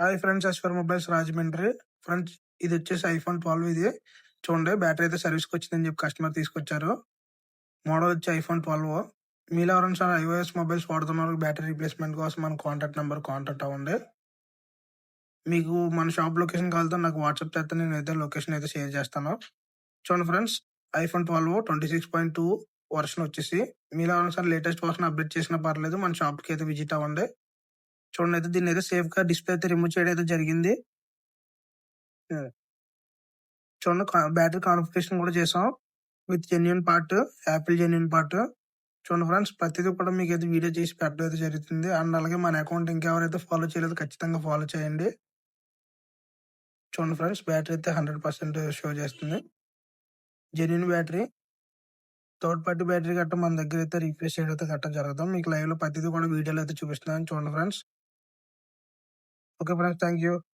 Hi friends, SR mobiles Rajahmundry. Friends, ఇదొచ్చేసి iPhone 12 ఇది. చూడండి, బ్యాటరీ అయితే సర్వీస్‌కొచ్చిందని చెప్పి కస్టమర్ తీసుకొచ్చారు. మోడల్ వచ్చి ఐఫోన్ 12. మీలో ఎవరైనా సరే ఐఓఎస్ మొబైల్స్ వాడుతున్నారు, బ్యాటరీ రీప్లేస్‌మెంట్ కోసం మన కాంటాక్ట్ నంబర్ కాంటాక్ట్ అవ్వండి. మీకు మన షాప్ లొకేషన్ కావాలితే నాకు వాట్సాప్ చేస్తే నేనైతే లొకేషన్ అయితే షేర్ చేస్తాను. చూడండి ఫ్రెండ్స్, ఐఫోన్ 12 26.2 వర్షన్ వచ్చేసి. మీలో ఎవరైనా సరే లేటెస్ట్ వర్షన్ అప్డేట్ చేసినా పర్లేదు, మన షాప్‌కి అయితే విజిట్ అవ్వండి. చూడండి, అయితే దీన్ని అయితే సేఫ్‌గా డిస్‌ప్లే అయితే రిమూవ్ చేయడం అయితే జరిగింది. హ్మ్. చూడండి, బ్యాటరీ కాన్ఫిగరేషన్ కూడా చేసాం. With genuine part, Apple genuine part. చూడండి ఫ్రెండ్స్, ప్రతిదీ కూడా మీకైతే వీడియో చేసి పెట్టడం అయితే జరుగుతుంది. అండ్ అలాగే మన అకౌంట్ ఇంకెవరైతే ఫాలో చేయలేదో ఖచ్చితంగా ఫాలో చేయండి. చూడండి ఫ్రెండ్స్, బ్యాటరీ అయితే 100% షో చేస్తుంది. Genuine battery. Third party battery గట్రా మన దగ్గర అయితే రీప్లేస్ చేయడం అయితే గట్రా జరుగుతాం. మీకు లైవ్‌లో ప్రతిదీ కూడా వీడియోలో అయితే చూపిస్తున్నాను చూడండి friends. Okay friends, thank you.